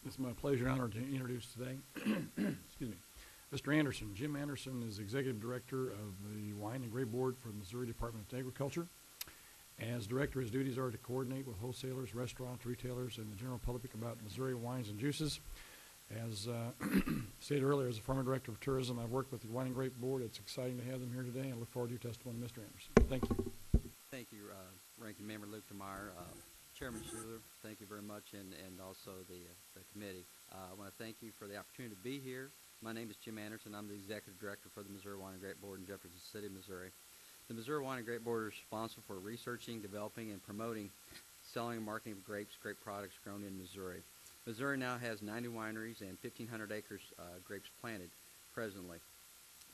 It's my pleasure and honor to introduce today, excuse me, Mr. Anderson. Jim Anderson is Executive Director of the Wine and Grape Board for the Missouri Department of Agriculture. As Director, his duties are to coordinate with wholesalers, restaurants, retailers, and the general public about Missouri wines and juices. As stated earlier, as a former Director of Tourism, I've worked with the Wine and Grape Board. It's exciting to have them here today, and I look forward to your testimony, Mr. Anderson. Thank you. Thank you, Ranking Member Luke DeMeyer. Chairman Schuler, thank you very much, and also the committee. I want to thank you for the opportunity to be here. My name is Jim Anderson. I'm the Executive Director for the Missouri Wine and Grape Board in Jefferson City, Missouri. The Missouri Wine and Grape Board is responsible for researching, developing, and promoting selling and marketing of grapes, grape products grown in Missouri. Missouri now has 90 wineries and 1,500 acres grapes planted presently,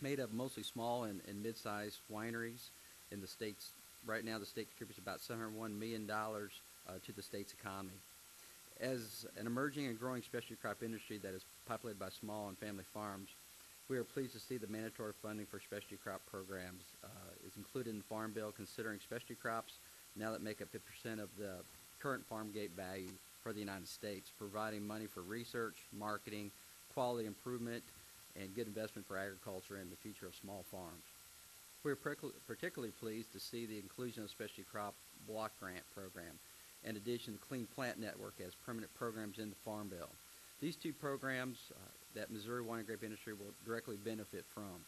made up mostly small and mid-sized wineries in the states. Right now, the state contributes about $701 million to the state's economy. As an emerging and growing specialty crop industry that is populated by small and family farms, we are pleased to see the mandatory funding for specialty crop programs is included in the Farm Bill, considering specialty crops now that make up 50% of the current farm gate value for the United States, providing money for research, marketing, quality improvement, and good investment for agriculture and the future of small farms. We are particularly pleased to see the inclusion of specialty crop block grant program, in addition to Clean Plant Network as permanent programs in the Farm Bill. These two programs that Missouri wine and grape industry will directly benefit from.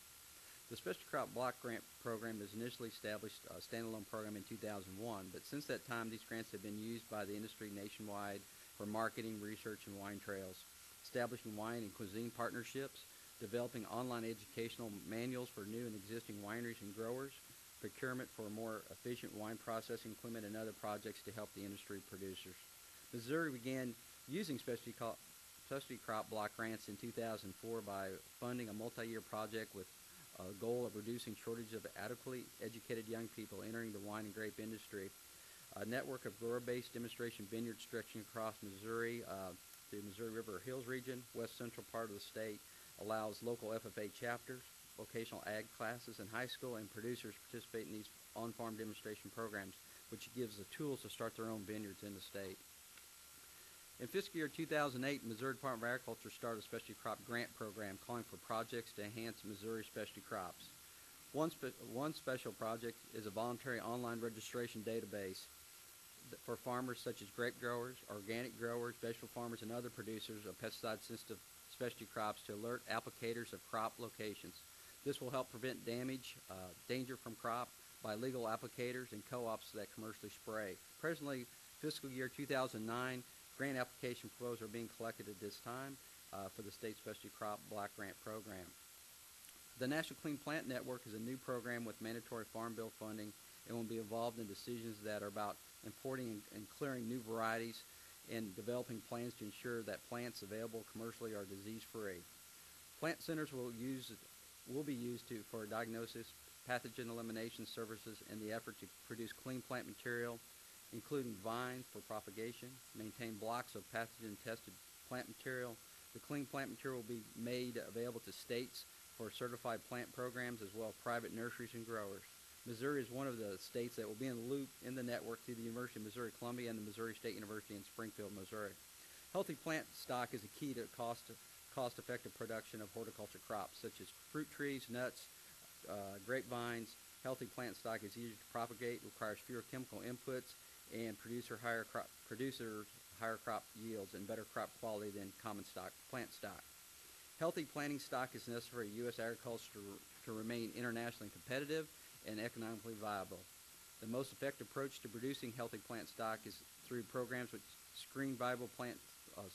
The Specialty Crop Block Grant Program is initially established a standalone program in 2001, but since that time these grants have been used by the industry nationwide for marketing, research, and wine trails, establishing wine and cuisine partnerships, developing online educational manuals for new and existing wineries and growers, procurement for more efficient wine processing equipment, and other projects to help the industry producers. Missouri began using specialty crop block grants in 2004 by funding a multi-year project with a goal of reducing shortage of adequately educated young people entering the wine and grape industry. A network of grower-based demonstration vineyards stretching across Missouri, the Missouri River Hills region, west central part of the state, allows local FFA chapters, vocational ag classes in high school, and producers participate in these on-farm demonstration programs, which gives the tools to start their own vineyards in the state. In fiscal year 2008, Missouri Department of Agriculture started a specialty crop grant program calling for projects to enhance Missouri specialty crops. One special project is a voluntary online registration database for farmers such as grape growers, organic growers, vegetable farmers, and other producers of pesticide-sensitive specialty crops to alert applicators of crop locations. This will help prevent danger from crop by legal applicators and co-ops that commercially spray. Presently, fiscal year 2009, grant application flows are being collected at this time for the state specialty crop block grant program. The National Clean Plant Network is a new program with mandatory Farm Bill funding and will be involved in decisions that are about importing and clearing new varieties and developing plans to ensure that plants available commercially are disease-free. Plant centers will be used for diagnosis, pathogen elimination services, in the effort to produce clean plant material, including vines for propagation, maintain blocks of pathogen-tested plant material. The clean plant material will be made available to states for certified plant programs, as well as private nurseries and growers. Missouri is one of the states that will be in the loop in the network through the University of Missouri-Columbia and the Missouri State University in Springfield, Missouri. Healthy plant stock is a key to cost-effective production of horticulture crops, such as fruit trees, nuts, grapevines. Healthy plant stock is easier to propagate, requires fewer chemical inputs, and produces higher crop yields and better crop quality than common plant stock. Healthy planting stock is necessary for U.S. agriculture to remain internationally competitive and economically viable. The most effective approach to producing healthy plant stock is through programs which screen viable plant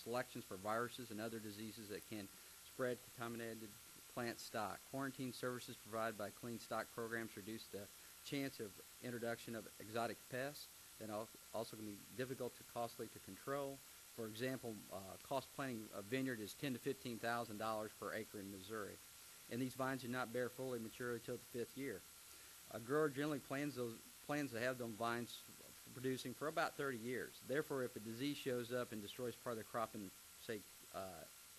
selections for viruses and other diseases that can spread contaminated plant stock. Quarantine services provided by clean stock programs reduce the chance of introduction of exotic pests that also can be difficult to costly to control. For example, cost planting a vineyard is $10,000 to $15,000 per acre in Missouri, and these vines do not bear fully mature until the 5th year. A grower generally plans to have those vines producing for about 30 years. Therefore, if a disease shows up and destroys part of the crop in, say,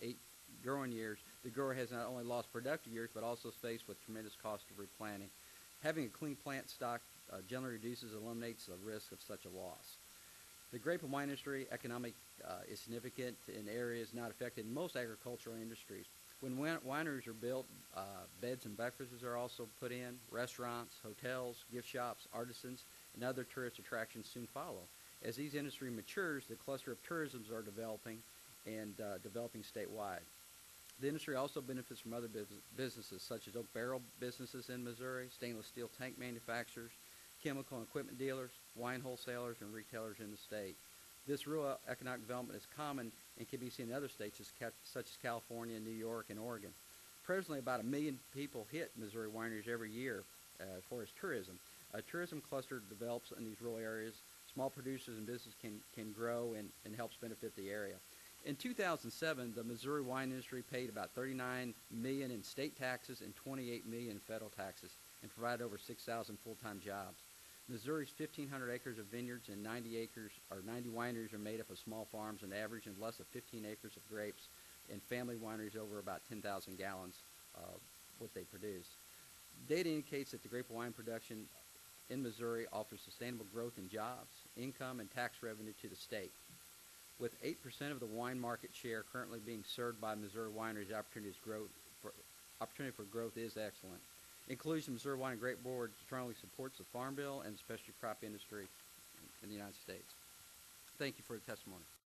8 growing years, the grower has not only lost productive years, but also is faced with tremendous cost of replanting. Having a clean plant stock generally eliminates the risk of such a loss. The grape and wine industry economic is significant in areas not affected in most agricultural industries. When wineries are built, beds and breakfasts are also put in. Restaurants, hotels, gift shops, artisans, and other tourist attractions soon follow. As these industry matures, the cluster of tourisms are developing and developing statewide. The industry also benefits from other businesses such as oak barrel businesses in Missouri, stainless steel tank manufacturers, chemical and equipment dealers, wine wholesalers, and retailers in the state. This rural economic development is common and can be seen in other states such as California, New York, and Oregon. Presently, about 1 million people hit Missouri wineries every year as far as tourism. A tourism cluster develops in these rural areas. Small producers and businesses can grow and helps benefit the area. In 2007, the Missouri wine industry paid about $39 million in state taxes and $28 million in federal taxes and provided over 6,000 full-time jobs. Missouri's 1,500 acres of vineyards and 90 wineries are made up of small farms and averaging less than 15 acres of grapes, and family wineries over about 10,000 gallons what they produce. Data indicates that the grape wine production in Missouri offers sustainable growth in jobs, income, and tax revenue to the state. With 8% of the wine market share currently being served by Missouri wineries, opportunity for growth is excellent. In conclusion, Missouri Wine and Grape Board strongly supports the Farm Bill and the specialty crop industry in the United States. Thank you for the testimony.